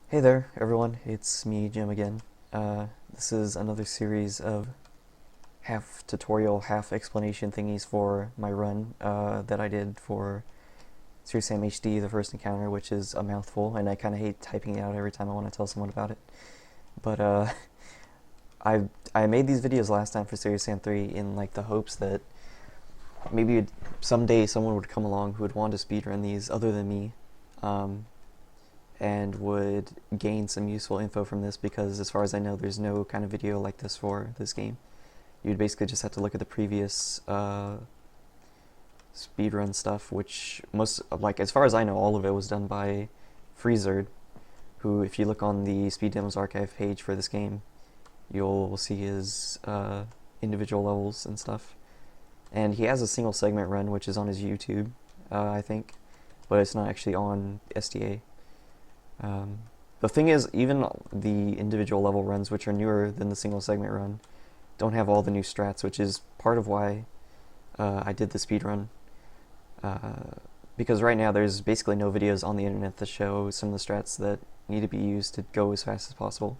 Hey there, everyone. It's me, Jim, again. This is another series of half tutorial, half explanation thingies for my run that I did for Serious Sam HD, the first encounter, which is a mouthful, and I kind of hate typing it out every time I want to tell someone about it. But I made these videos last time for Serious Sam 3 in like the hopes that maybe someday someone would come along who would want to speedrun these other than me. And would gain some useful info from this, because as far as I know there's no kind of video like this for this game. You'd basically just have to look at the previous speedrun stuff, which as far as I know, all of it was done by Freezerd, who, if you look on the Speed Demos archive page for this game, you'll see his individual levels and stuff. And he has a single segment run, which is on his YouTube, I think, but it's not actually on SDA. The thing is, even the individual level runs, which are newer than the single segment run, don't have all the new strats, which is part of why I did the speedrun. Because right now there's basically no videos on the internet that show some of the strats that need to be used to go as fast as possible.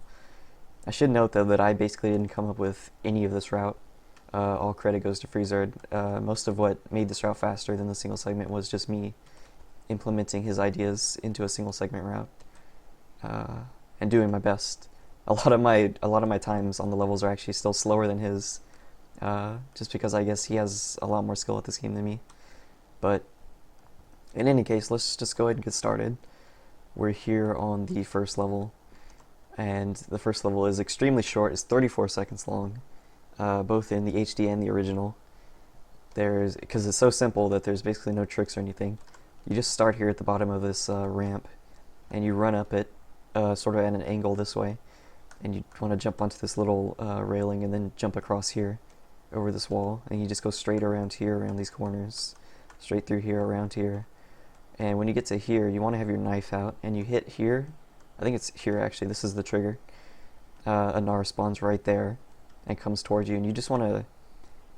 I should note, though, that I basically didn't come up with any of this route. All credit goes to Freezerd. Most of what made this route faster than the single segment was just me implementing his ideas into a single segment route. And doing my best. A lot of my times on the levels are actually still slower than his, just because I guess he has a lot more skill at this game than me. But in any case, let's just go ahead and get started. We're here on the first level, and the first level is extremely short. It's 34 seconds long, both in the HD and the original. Because it's so simple that there's basically no tricks or anything. You just start here at the bottom of this ramp, and you run up it sort of at an angle this way, and you want to jump onto this little railing and then jump across here over this wall, and you just go straight around here, around these corners, straight through here, around here. And when you get to here, you want to have your knife out, and you hit here. I think it's here, actually. This is the trigger. A Nar spawns right there and comes towards you, and you just want to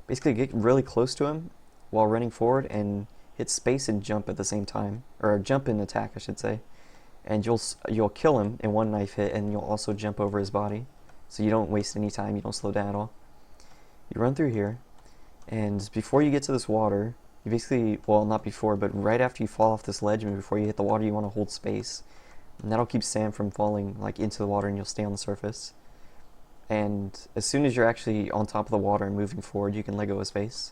basically get really close to him while running forward and hit space and jump at the same time, or jump and attack, I should say. And you'll kill him in one knife hit, and you'll also jump over his body, so you don't waste any time, you don't slow down at all. You run through here, and before you get to this water, you basically, well, not before, but right after you fall off this ledge and before you hit the water, you want to hold space, and that'll keep Sam from falling like into the water, and you'll stay on the surface. And as soon as you're actually on top of the water and moving forward, you can let go of space,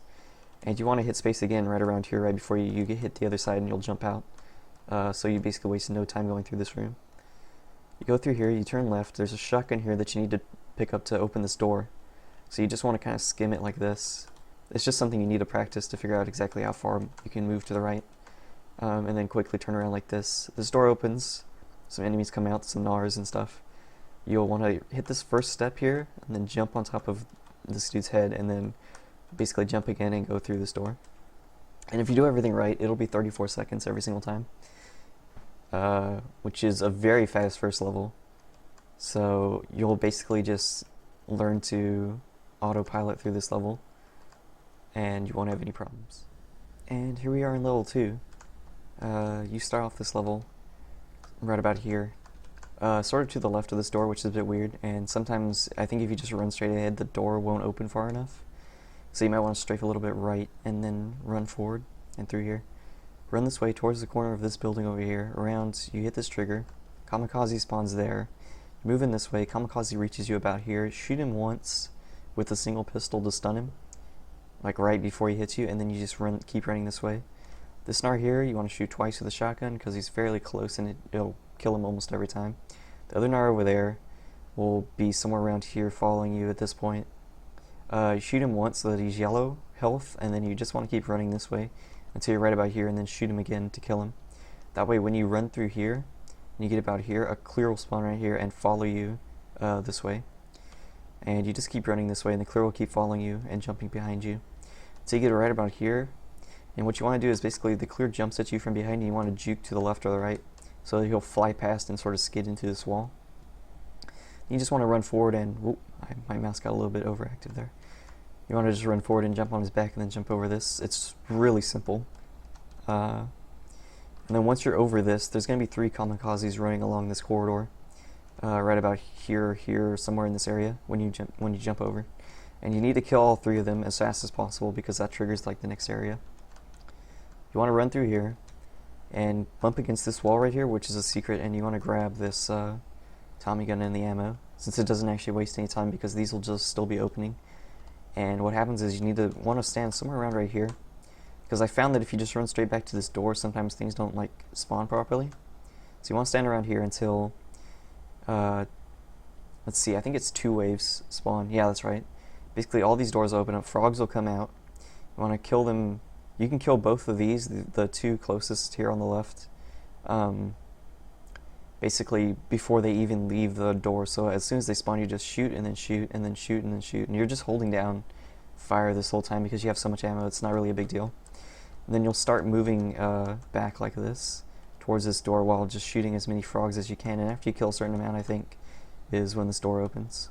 and you want to hit space again right around here, right before you get hit the other side, and you'll jump out. So you basically waste no time going through this room. You go through here, you turn left, there's a shotgun here that you need to pick up to open this door. So you just want to kind of skim it like this. It's just something you need to practice to figure out exactly how far you can move to the right. And then quickly turn around like this. This door opens, some enemies come out, some Nars and stuff. You'll want to hit this first step here, and then jump on top of this dude's head, and then basically jump again and go through this door. And if you do everything right, it'll be 34 seconds every single time. Which is a very fast first level. So you'll basically just learn to autopilot through this level, and you won't have any problems. And here we are in level 2. You start off this level right about here, sort of to the left of this door, which is a bit weird, and sometimes I think if you just run straight ahead, the door won't open far enough. So you might want to strafe a little bit right and then run forward and through here. Run this way towards the corner of this building over here, around, you hit this trigger, Kamikaze spawns there, you move in this way, Kamikaze reaches you about here, shoot him once with a single pistol to stun him, like right before he hits you, and then you just keep running this way. This Nar here, you want to shoot twice with a shotgun, because he's fairly close and it'll kill him almost every time. The other Nar over there will be somewhere around here following you at this point. You shoot him once so that he's yellow health, and then you just want to keep running this way until you're right about here, and then shoot him again to kill him. That way when you run through here and you get about here, a clear will spawn right here and follow you this way, and you just keep running this way, and the clear will keep following you and jumping behind you until you get right about here. And what you want to do is basically the clear jumps at you from behind, and you want to juke to the left or the right so that he'll fly past and sort of skid into this wall. You just want to run forward and whoop, my mouse got a little bit overactive there. You want to just run forward and jump on his back and then jump over this. It's really simple. And then once you're over this, there's going to be 3 kamikazes running along this corridor. right about here, somewhere in this area when you jump over. And you need to kill all 3 of them as fast as possible because that triggers like the next area. You want to run through here and bump against this wall right here, which is a secret, and you want to grab this Tommy gun and the ammo, since it doesn't actually waste any time because these will just still be opening. And what happens is you want to stand somewhere around right here, because I found that if you just run straight back to this door, sometimes things don't like spawn properly. So you want to stand around here until let's see, I think it's 2 waves spawn. Yeah, that's right. Basically all these doors open up, frogs will come out. You want to kill them. You can kill both of these, the 2 closest here on the left, basically before they even leave the door. So as soon as they spawn, you just shoot and then shoot and then shoot and then shoot, and you're just holding down fire this whole time because you have so much ammo. It's not really a big deal. And then you'll start moving back like this towards this door while just shooting as many frogs as you can, and after you kill a certain amount, I think, is when this door opens.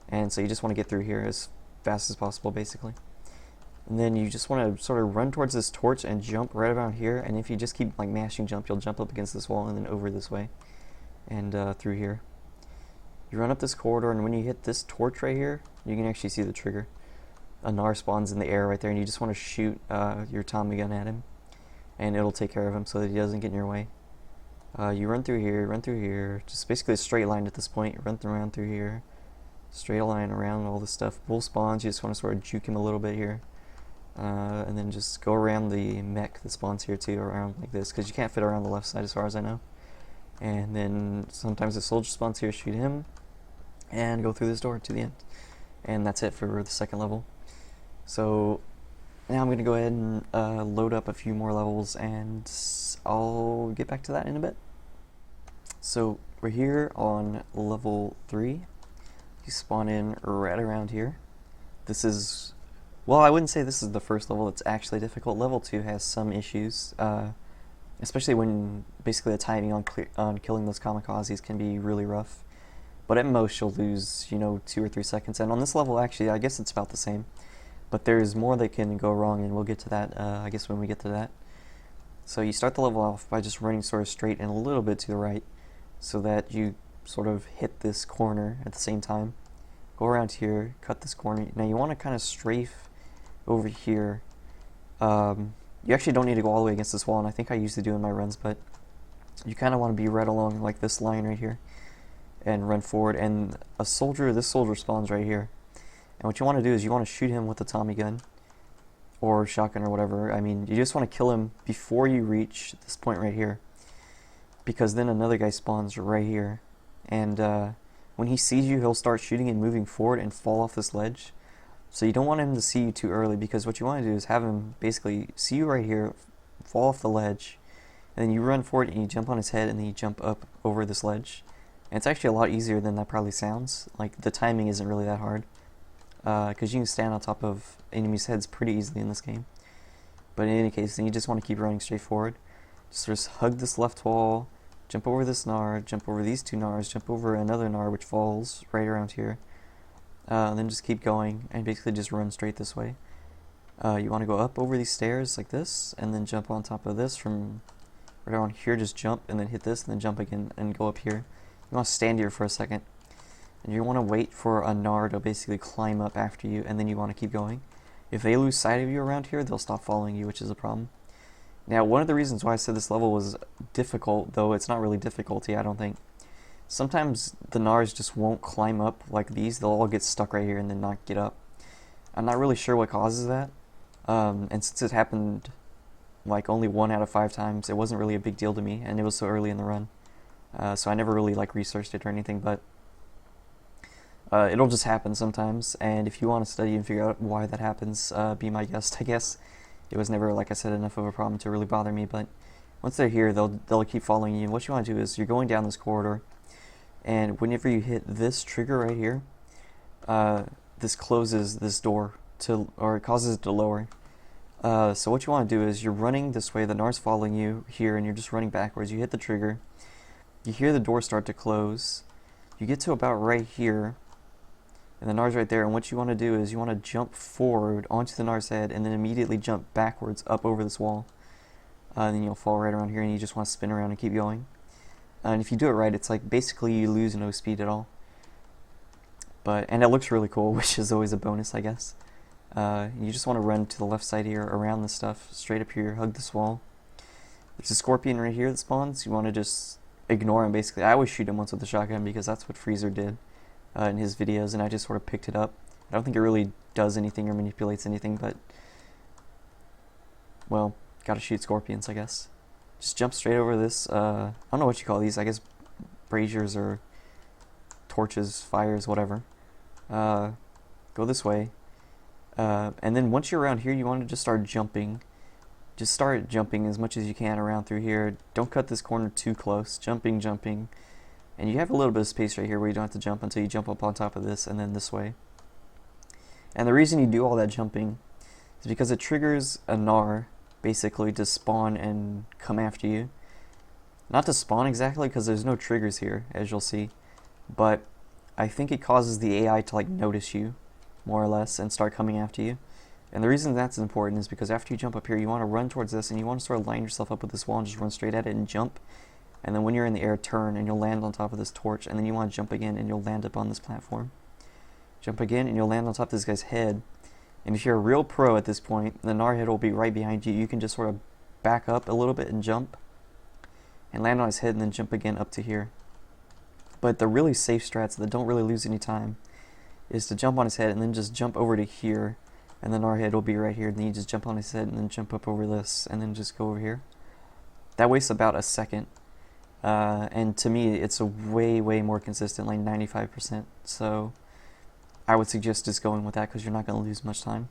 And so you just want to get through here as fast as possible, basically. And then you just want to sort of run towards this torch and jump right around here, and if you just keep like mashing jump, you'll jump up against this wall and then over this way and through here. You run up this corridor, and when you hit this torch right here, you can actually see the trigger. A Gnar spawns in the air right there, and you just want to shoot your Tommy gun at him, and it'll take care of him so that he doesn't get in your way. You run through here, just basically a straight line at this point. You run around through here, straight line around all this stuff. Bull spawns, you just want to sort of juke him a little bit here. And then just go around the mech that spawns here too, around like this, because you can't fit around the left side as far as I know. And then sometimes the soldier spawns here, shoot him, and go through this door to the end. And that's it for the second level. So now I'm going to go ahead and load up a few more levels, and I'll get back to that in a bit. So we're here on level 3. You spawn in right around here. This is, well, I wouldn't say this is the first level that's actually difficult. Level 2 has some issues, especially when basically the timing on killing those kamikazes can be really rough. But at most you'll lose, 2 or 3 seconds. And on this level, actually, I guess it's about the same. But there's more that can go wrong, and we'll get to that, I guess, when we get to that. So you start the level off by just running sort of straight and a little bit to the right, so that you sort of hit this corner at the same time. Go around here, cut this corner. Now you want to kind of strafe over here. You actually don't need to go all the way against this wall, and I think I used to do in my runs, but you kind of want to be right along like this line right here and run forward. And this soldier spawns right here. And what you want to do is you want to shoot him with a Tommy gun or shotgun or whatever. I mean, you just want to kill him before you reach this point right here, because then another guy spawns right here. And when he sees you, he'll start shooting and moving forward and fall off this ledge. So you don't want him to see you too early, because what you want to do is have him basically see you right here, fall off the ledge, and then you run forward and you jump on his head and then you jump up over this ledge. And it's actually a lot easier than that probably sounds. Like, the timing isn't really that hard, because you can stand on top of enemies' heads pretty easily in this game. But in any case, then you just want to keep running straight forward. Just hug this left wall, jump over this Gnar, jump over these 2 Gnars, jump over another Gnar which falls right around here. And then just keep going and basically just run straight this way. You want to go up over these stairs like this, and then jump on top of this from right around here. Just jump and then hit this and then jump again and go up here. You want to stand here for a second, and you want to wait for a Gnar to basically climb up after you, and then you want to keep going. If they lose sight of you around here, they'll stop following you, which is a problem. Now, one of the reasons why I said this level was difficult, though it's not really difficulty, I don't think. Sometimes the Gnars just won't climb up like these. They'll all get stuck right here and then not get up. I'm not really sure what causes that. And since it happened like only 1 out of 5 times, it wasn't really a big deal to me, and it was so early in the run. So I never really researched it or anything, but it'll just happen sometimes. And if you want to study and figure out why that happens, be my guest, I guess. It was never, like I said, enough of a problem to really bother me, but once they're here, they'll keep following you. And what you want to do is you're going down this corridor, and whenever you hit this trigger right here, this closes this door or it causes it to lower. So what you want to do is you're running this way, the Gnar's following you here, and you're just running backwards. You hit the trigger, you hear the door start to close, you get to about right here, and the Gnar's right there, and what you want to do is you want to jump forward onto the Gnar's head and then immediately jump backwards up over this wall. And then you'll fall right around here, and you just want to spin around and keep going. And if you do it right, it's like basically you lose no speed at all. And it looks really cool, which is always a bonus, I guess. You just want to run to the left side here, around this stuff, straight up here, hug this wall. There's a scorpion right here that spawns. You want to just ignore him, basically. I always shoot him once with the shotgun because that's what Freezer did in his videos, and I just sort of picked it up. I don't think it really does anything or manipulates anything, but, well, gotta shoot scorpions, I guess. Just jump straight over this, I don't know what you call these, I guess braziers or torches, fires, whatever. Go this way. And then once you're around here, you want to just start jumping. Just start jumping as much as you can around through here. Don't cut this corner too close. Jumping, jumping. And you have a little bit of space right here where you don't have to jump until you jump up on top of this and then this way. And the reason you do all that jumping is because it triggers a gnar, basically, to spawn and come after you. Not to spawn exactly, because there's no triggers here, as you'll see. But I think it causes the AI to like notice you, more or less, and start coming after you. And the reason that's important is because after you jump up here, you want to run towards this, and you want to sort of line yourself up with this wall and just run straight at it and jump. And then when you're in the air, turn, and you'll land on top of this torch, and then you want to jump again, and you'll land up on this platform. Jump again, and you'll land on top of this guy's head. And if you're a real pro at this point, the gnar head will be right behind you. You can just sort of back up a little bit and jump, and land on his head, and then jump again up to here. But the really safe strats that don't really lose any time is to jump on his head and then just jump over to here, and then our head will be right here, and then you just jump on his head and then jump up over this and then just go over here. That wastes about a second, and to me it's a way more consistent, like 95%, so I would suggest just going with that because you're not going to lose much time.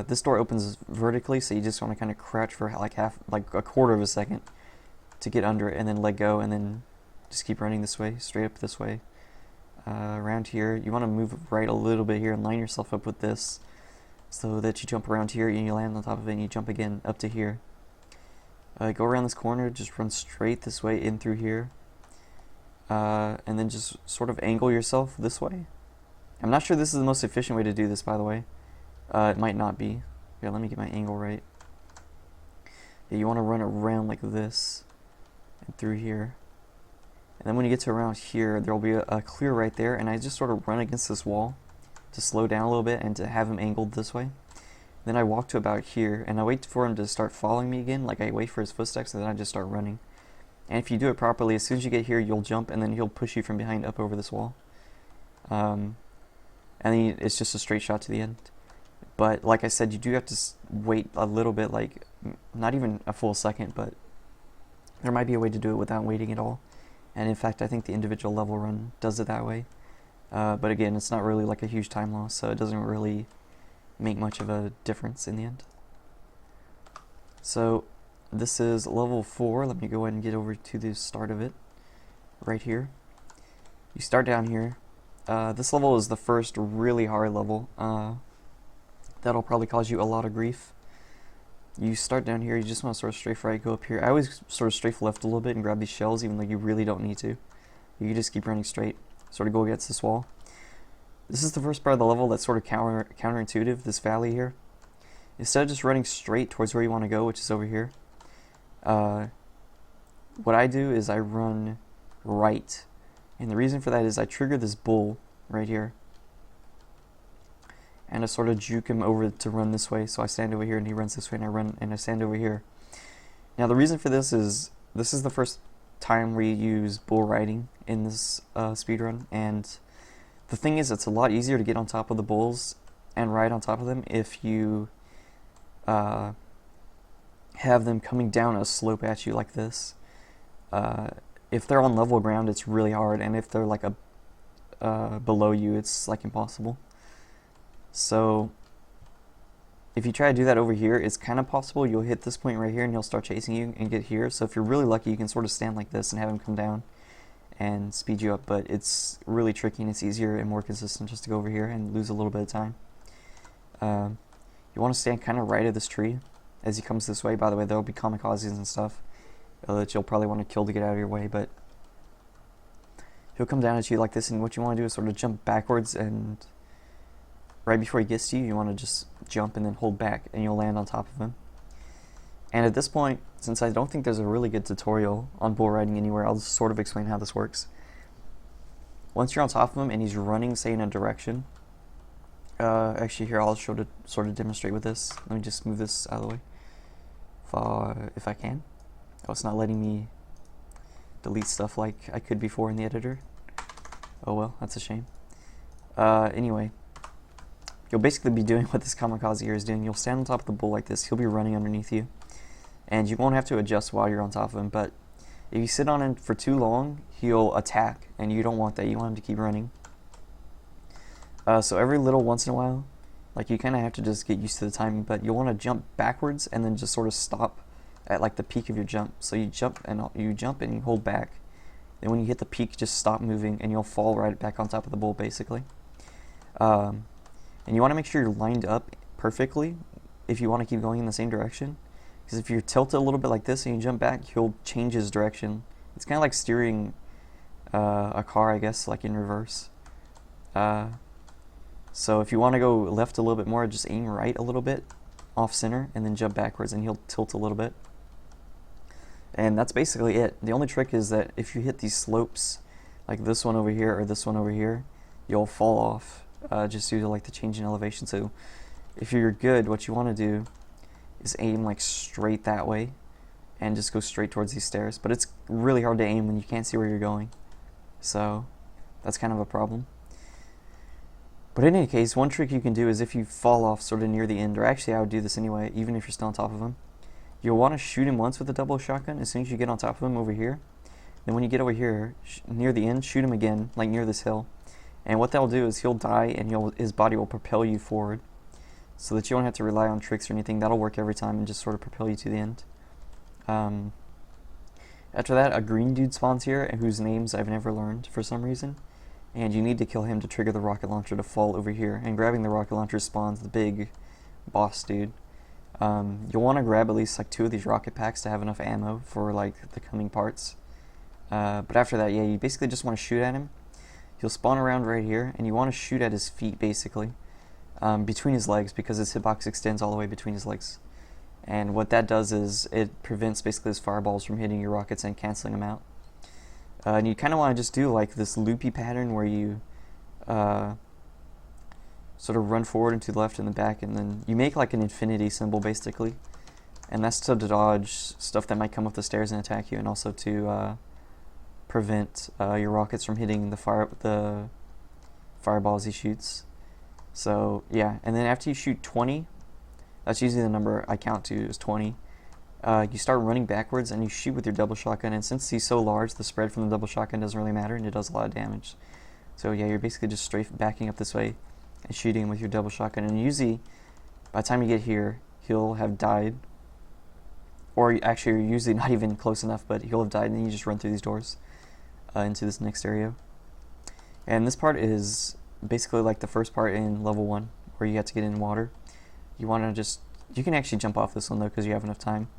This door opens vertically, so you just want to kind of crouch for like a quarter of a second to get under it and then let go, and then just keep running this way, straight up this way. Around here, you want to move right a little bit here and line yourself up with this so that you jump around here and you land on top of it and you jump again up to here. Go around this corner, just run straight this way in through here, and then just sort of angle yourself this way. I'm not sure this is the most efficient way to do this, by the way. It might not be. Here, let me get my angle right. Yeah, you want to run around like this and through here. And then when you get to around here, there will be a clear right there, and I just sort of run against this wall to slow down a little bit and to have him angled this way. Then I walk to about here, and I wait for him to start following me again, like I wait for his footsteps, and then I just start running. And if you do it properly, as soon as you get here, you'll jump, and then he'll push you from behind up over this wall. And then it's just a straight shot to the end. But like I said, you do have to wait a little bit, like not even a full second, but there might be a way to do it without waiting at all. And in fact, I think the individual level run does it that way. But again, it's not really like a huge time loss, so it doesn't really make much of a difference in the end. So this is level 4. Let me go ahead and get over to the start of it right here. You start down here. This level is the first really hard level. That'll probably cause you a lot of grief. You start down here, you just want to sort of strafe right, go up here. I always sort of strafe left a little bit and grab these shells, even though you really don't need to. You can just keep running straight, sort of go against this wall. This is the first part of the level that's sort of counterintuitive, this valley here. Instead of just running straight towards where you want to go, which is over here, what I do is I run right. And the reason for that is I trigger this bull right here, and I sort of juke him over to run this way. So I stand over here and he runs this way, and I run and I stand over here. Now the reason for this is the first time we use bull riding in this speedrun, and the thing is, it's a lot easier to get on top of the bulls and ride on top of them if you have them coming down a slope at you like this. If they're on level ground, it's really hard, and if they're like below you, it's like impossible. So if you try to do that over here, it's kind of possible. You'll hit this point right here and he'll start chasing you and get here. So if you're really lucky, you can sort of stand like this and have him come down and speed you up, but it's really tricky, and it's easier and more consistent just to go over here and lose a little bit of time. You want to stand kind of right of this tree as he comes this way. By the way, there will be kamikazes and stuff that you'll probably want to kill to get out of your way, but he'll come down at you like this, and what you want to do is sort of jump backwards, and right before he gets to you, you want to just jump and then hold back, and you'll land on top of him. And at this point, since I don't think there's a really good tutorial on bull riding anywhere, I'll just sort of explain how this works. Once you're on top of him and he's running, say, in a direction, actually here, I'll sort of demonstrate with this. Let me just move this out of the way, if I can. Oh, it's not letting me delete stuff like I could before in the editor. Oh well, that's a shame. Anyway, you'll basically be doing what this kamikaze here is doing. You'll stand on top of the bull like this. He'll be running underneath you, and you won't have to adjust while you're on top of him. But if you sit on him for too long, he'll attack, and you don't want that. You want him to keep running. So every little once in a while, like, you kind of have to just get used to the timing, but you'll want to jump backwards and then just sort of stop at like the peak of your jump. So you jump and you hold back. Then when you hit the peak, just stop moving and you'll fall right back on top of the bull, basically. And you want to make sure you're lined up perfectly if you want to keep going in the same direction. Because if you're tilted a little bit like this and you jump back, he'll change his direction. It's kind of like steering a car, I guess, like in reverse. So if you want to go left a little bit more, just aim right a little bit off center and then jump backwards and he'll tilt a little bit. And that's basically it. The only trick is that if you hit these slopes, like this one over here or this one over here, you'll fall off just due to like the change in elevation. So if you're good, what you want to do is aim like straight that way and just go straight towards these stairs. But it's really hard to aim when you can't see where you're going. So that's kind of a problem. But in any case, one trick you can do is if you fall off sort of near the end, or actually I would do this anyway, even if you're still on top of him, you'll want to shoot him once with a double shotgun as soon as you get on top of him over here. Then when you get over here, near the end, shoot him again, like near this hill. And what that'll do is he'll die and his body will propel you forward so that you don't have to rely on tricks or anything. That'll work every time and just sort of propel you to the end. After that, a green dude spawns here whose names I've never learned for some reason. And you need to kill him to trigger the rocket launcher to fall over here. And grabbing the rocket launcher spawns the big boss dude. You'll want to grab at least like 2 of these rocket packs to have enough ammo for like the coming parts. But after that, yeah, you basically just want to shoot at him. He'll spawn around right here, and you want to shoot at his feet basically, between his legs, because his hitbox extends all the way between his legs. And what that does is it prevents basically his fireballs from hitting your rockets and canceling them out. And you kind of want to just do like this loopy pattern where you sort of run forward and to the left and the back, and then you make like an infinity symbol basically. And that's to dodge stuff that might come up the stairs and attack you, and also to prevent your rockets from hitting the fireballs he shoots. So yeah, and then after you shoot 20, that's usually the number I count to, is 20. You start running backwards and you shoot with your double shotgun, and since he's so large, the spread from the double shotgun doesn't really matter, and it does a lot of damage. So yeah, you're basically just straight backing up this way and shooting him with your double shotgun, and usually by the time you get here, he'll have died, or actually you're usually not even close enough, but he'll have died, and then you just run through these doors into this next area. And this part is basically like the first part in level 1, where you have to get in water. You want to just, you can actually jump off this one though because you have enough time.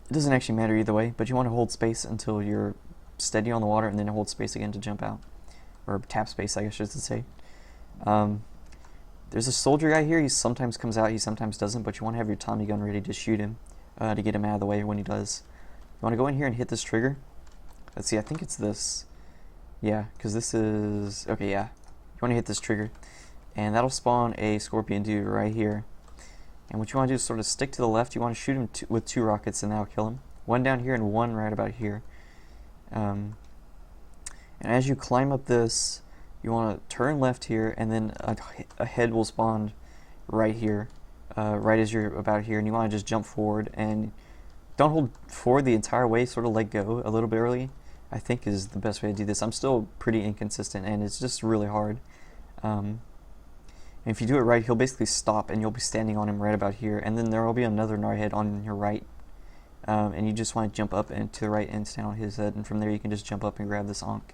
It doesn't actually matter either way, but you want to hold space until you're steady on the water, and then hold space again to jump out. Or tap space, I guess I should say. There's a soldier guy here. He sometimes comes out, he sometimes doesn't, but you want to have your Tommy gun ready to shoot him to get him out of the way when he does. You want to go in here and hit this trigger. Let's see, I think it's this. Yeah, because this is, okay, yeah. You want to hit this trigger, and that'll spawn a scorpion dude right here. And what you want to do is sort of stick to the left. You want to shoot him with 2 rockets, and that'll kill him. 1 down here and 1 right about here. And as you climb up this, you want to turn left here, and then a head will spawn right here, right as you're about here. And you want to just jump forward, and don't hold forward the entire way. Sort of let go a little bit early, I think, is the best way to do this. I'm still pretty inconsistent, and it's just really hard. And if you do it right, he'll basically stop, and you'll be standing on him right about here, and then there will be another gnarhead head on your right, and you just want to jump up and to the right and stand on his head, and from there you can just jump up and grab this Ankh.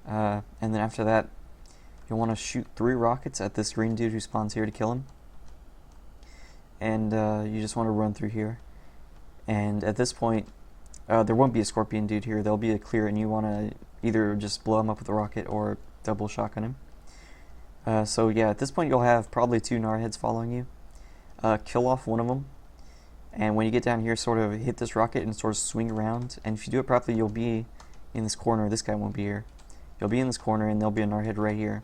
And then after that, you'll want to shoot 3 rockets at this green dude who spawns here to kill him, and you just want to run through here. And at this point, there won't be a scorpion dude here. There'll be a clear, and you want to either just blow him up with a rocket or double shotgun him. So yeah, at this point you'll have probably 2 gnarheads following you. Kill off one of them, And when you get down here, sort of hit this rocket and sort of swing around. And if you do it properly, you'll be in this corner. This guy won't be here. You'll be in this corner, and there'll be an narhead right here.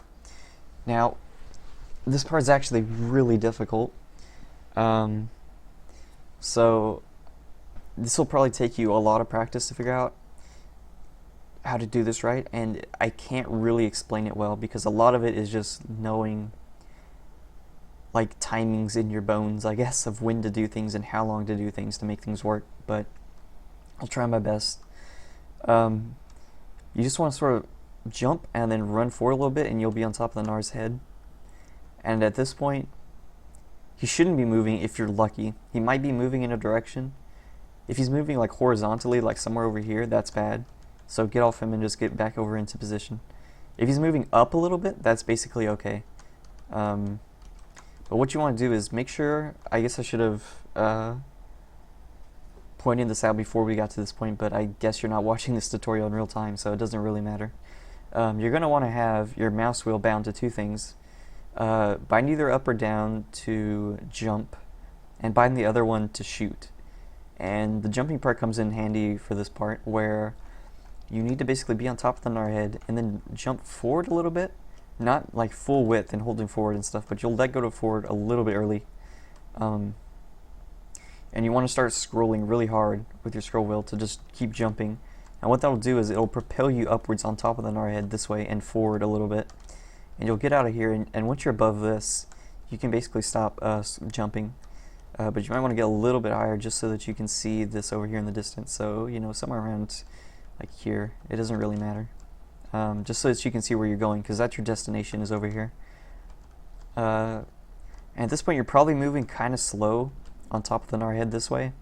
Now, this part is actually really difficult. So this will probably take you a lot of practice to figure out how to do this right, and I can't really explain it well because a lot of it is just knowing like timings in your bones, I guess, of when to do things and how long to do things to make things work, but I'll try my best. You just want to sort of jump and then run forward a little bit and you'll be on top of the Nar's head. And at this point, he shouldn't be moving if you're lucky. He might be moving in a direction. If he's moving like horizontally, like somewhere over here, that's bad. So get off him and just get back over into position. If he's moving up a little bit, that's basically okay. But what you want to do is make sure, I guess I should have pointed this out before we got to this point, but I guess you're not watching this tutorial in real time, so it doesn't really matter. You're going to want to have your mouse wheel bound to two things. Bind either up or down to jump, and bind the other one to shoot. And the jumping part comes in handy for this part, where you need to basically be on top of the Narhead and then jump forward a little bit. Not like full width and holding forward and stuff, but you'll let go to forward a little bit early. And you want to start scrolling really hard with your scroll wheel to just keep jumping. And what that'll do is it'll propel you upwards on top of the Narhead this way and forward a little bit. And you'll get out of here, and once you're above this, you can basically stop jumping. But you might want to get a little bit higher just so that you can see this over here in the distance. So, you know, somewhere around like here. It doesn't really matter. Just so that you can see where you're going, because that's your destination, is over here. And at this point, you're probably moving kind of slow on top of the Narhead this way.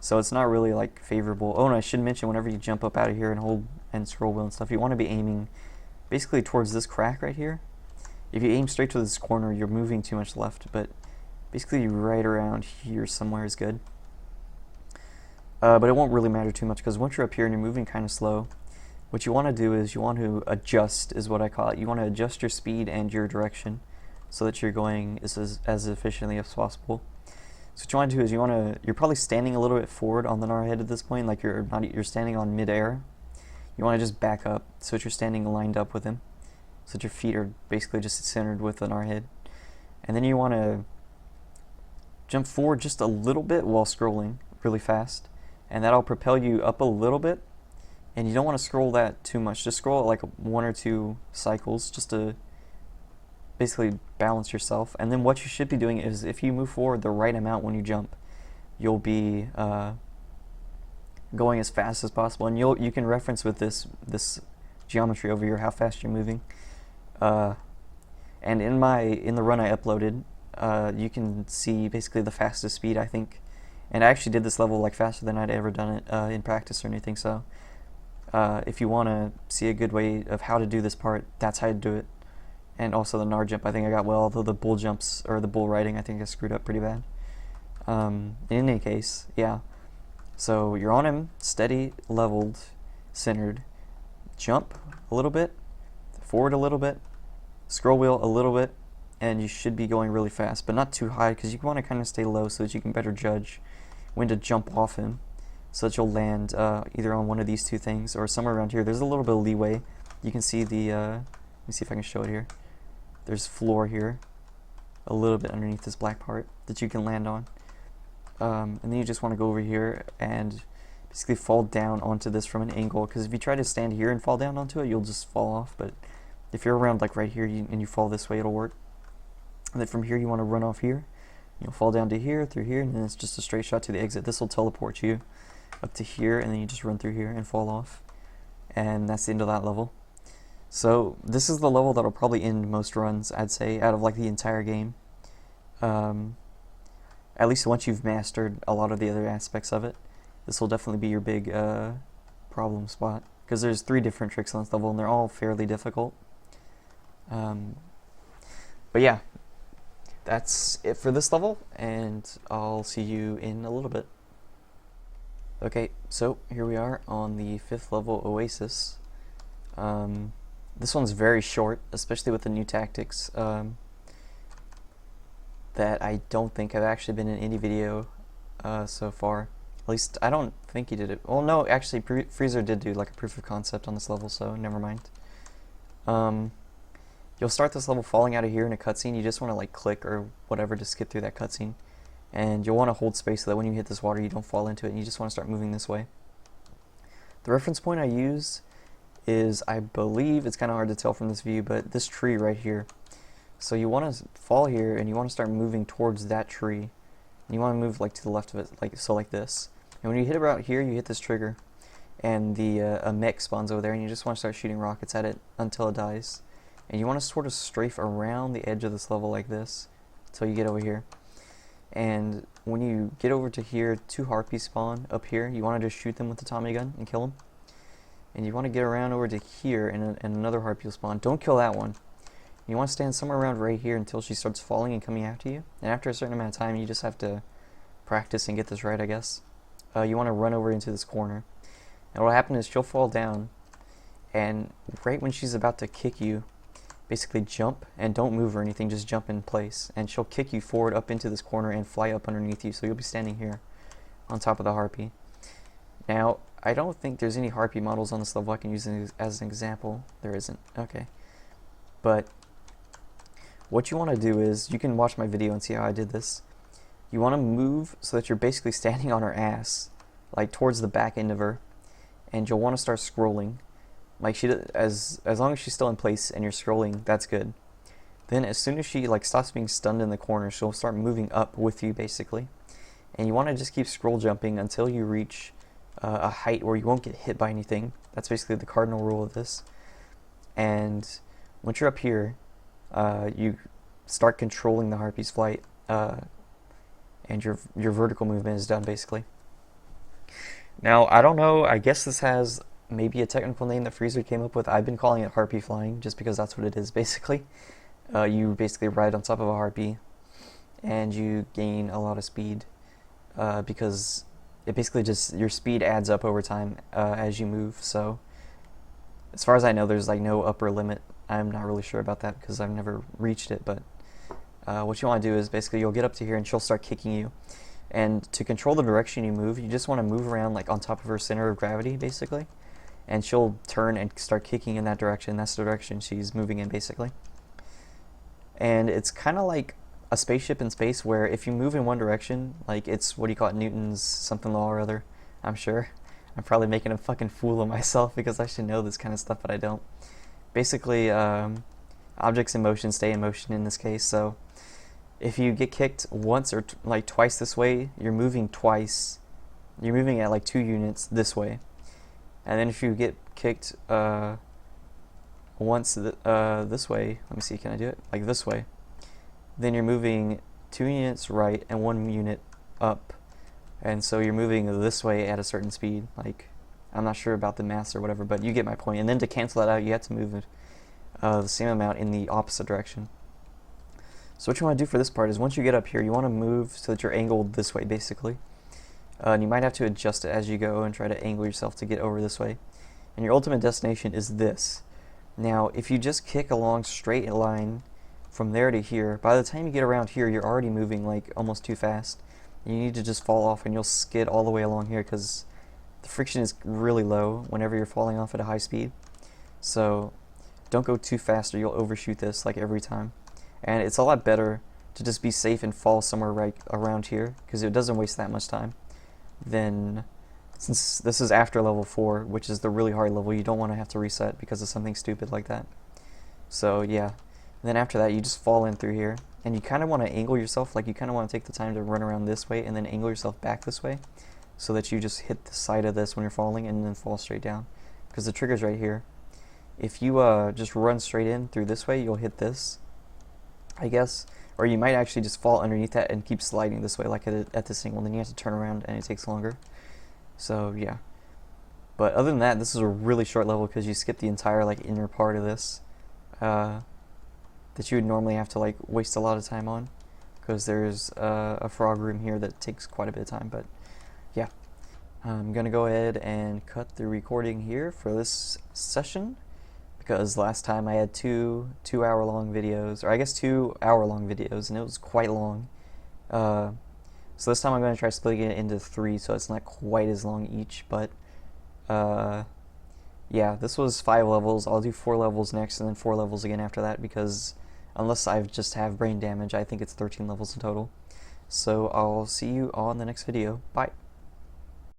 So it's not really like favorable. Oh, and I should mention, whenever you jump up out of here and hold and scroll wheel and stuff, you want to be aiming basically towards this crack right here. If you aim straight to this corner, you're moving too much left, but basically right around here somewhere is good. But it won't really matter too much, because once you're up here and you're moving kind of slow, what you want to do is you want to adjust, is what I call it. You want to adjust your speed and your direction so that you're going as efficiently as possible. So what you want to do is you're probably standing a little bit forward on the Narhead at this point, like you're standing on mid-air. You want to just back up so that you're standing lined up with him, so that your feet are basically just centered with the Narhead. And then you want to jump forward just a little bit while scrolling really fast, and that'll propel you up a little bit. And you don't want to scroll that too much. Just scroll it like 1 or 2 cycles just to basically balance yourself. And then what you should be doing is, if you move forward the right amount when you jump, you'll be going as fast as possible. And you can reference with this geometry over here how fast you're moving. And in the run I uploaded, you can see basically the fastest speed, I think. And I actually did this level like faster than I'd ever done it in practice or anything. So if you want to see a good way of how to do this part, that's how to do it. And also the Nar jump, I think I got well, although the bull jumps, or the bull riding, I think I screwed up pretty bad. In any case, yeah. So you're on him, steady, leveled, centered. Jump a little bit, forward a little bit, scroll wheel a little bit, and you should be going really fast, but not too high, because you want to kind of stay low so that you can better judge when to jump off him, so that you'll land either on one of these two things or somewhere around here. There's a little bit of leeway. You can see the, let me see if I can show it here. There's floor here, a little bit underneath this black part that you can land on. And then you just want to go over here and basically fall down onto this from an angle, because if you try to stand here and fall down onto it, you'll just fall off. But if you're around like right here and you fall this way, it'll work. And then from here you want to run off here. You'll fall down to here, through here, and then it's just a straight shot to the exit. This will teleport you up to here, and then you just run through here and fall off. And that's the end of that level. So this is the level that'll probably end most runs, I'd say, out of like the entire game. At least once you've mastered a lot of the other aspects of it, this will definitely be your big problem spot, because there's 3 different tricks on this level and they're all fairly difficult. But yeah, that's it for this level, and I'll see you in a little bit. Okay, so here we are on the 5th level, Oasis. This one's very short, especially with the new tactics that I don't think have actually been in any video so far. At least I don't think he did it. Well, no, actually, Freezer did do like a proof of concept on this level, so never mind. You'll start this level falling out of here in a cutscene. You just want to like click or whatever to skip through that cutscene, and you'll want to hold space so that when you hit this water, you don't fall into it, and you just want to start moving this way. The reference point I use is, I believe, it's kind of hard to tell from this view, but this tree right here. So you want to fall here, and you want to start moving towards that tree. And you want to move like to the left of it, like so, like this. And when you hit about here, you hit this trigger, and the a mech spawns over there, and you just want to start shooting rockets at it until it dies. And you want to sort of strafe around the edge of this level like this until you get over here. And when you get over to here, 2 harpies spawn up here. You want to just shoot them with the Tommy gun and kill them. And you want to get around over to here, and another harpy will spawn. Don't kill that one. You want to stand somewhere around right here until she starts falling and coming after you. And after a certain amount of time, you just have to practice and get this right, I guess. You want to run over into this corner. And what will happen is she'll fall down, and right when she's about to kick you, basically jump, and don't move or anything, just jump in place. And she'll kick you forward up into this corner and fly up underneath you, so you'll be standing here on top of the harpy. Now, I don't think there's any harpy models on this level I can use as an example. There isn't. Okay. But what you want to do is, you can watch my video and see how I did this. You want to move so that you're basically standing on her ass, like towards the back end of her, and you'll want to start scrolling. Like as long as she's still in place and you're scrolling, that's good. Then as soon as she like stops being stunned in the corner, she'll start moving up with you basically. And you want to just keep scroll jumping until you reach a height where you won't get hit by anything. That's basically the cardinal rule of this. And once you're up here, you start controlling the harpy's flight, and your vertical movement is done basically. Now, I don't know, I guess this has maybe a technical name that Freezer came up with. I've been calling it harpy flying just because that's what it is basically. You basically ride on top of a harpy and you gain a lot of speed because it basically just, your speed adds up over time as you move. So as far as I know, there's like no upper limit. I'm not really sure about that because I've never reached it, but what you want to do is basically you'll get up to here and she'll start kicking you. And to control the direction you move, you just want to move around like on top of her center of gravity basically. And she'll turn and start kicking in that direction. That's the direction she's moving in basically. And it's kind of like a spaceship in space where if you move in one direction, like it's, what do you call it, Newton's something law or other, I'm sure. I'm probably making a fucking fool of myself because I should know this kind of stuff, but I don't. Basically, objects in motion stay in motion in this case, so if you get kicked once or like twice this way, you're moving twice. You're moving at like 2 units this way. And then if you get kicked once this way, let me see, can I do it? Like this way. Then you're moving 2 units right and 1 unit up. And so you're moving this way at a certain speed. Like, I'm not sure about the maths or whatever, but you get my point. And then to cancel that out, you have to move it the same amount in the opposite direction. So what you want to do for this part is once you get up here, you want to move so that you're angled this way basically. And you might have to adjust it as you go and try to angle yourself to get over this way. And your ultimate destination is this. Now, if you just kick along straight line from there to here, by the time you get around here, you're already moving like almost too fast. You need to just fall off and you'll skid all the way along here because the friction is really low whenever you're falling off at a high speed. So don't go too fast or you'll overshoot this like every time. And it's a lot better to just be safe and fall somewhere right around here because it doesn't waste that much time. Then, since this is after level 4, which is the really hard level, you don't want to have to reset because of something stupid like that. So yeah, and then after that you just fall in through here, and you kind of want to angle yourself, like you kind of want to take the time to run around this way and then angle yourself back this way so that you just hit the side of this when you're falling and then fall straight down because the trigger's right here. If you just run straight in through this way, you'll hit this, I guess, or you might actually just fall underneath that and keep sliding this way like at this angle, and then you have to turn around and it takes longer. So yeah, but other than that, this is a really short level because you skip the entire like inner part of this that you would normally have to like waste a lot of time on because there's a frog room here that takes quite a bit of time. But yeah, I'm gonna go ahead and cut the recording here for this session because last time I had two 2-hour long videos, or I guess 2 hour long videos, and it was quite long. So this time I'm going to try splitting it into 3 so it's not quite as long each, but yeah, this was 5 levels. I'll do 4 levels next and then 4 levels again after that, because unless I just have brain damage, I think it's 13 levels in total. So I'll see you on the next video. Bye.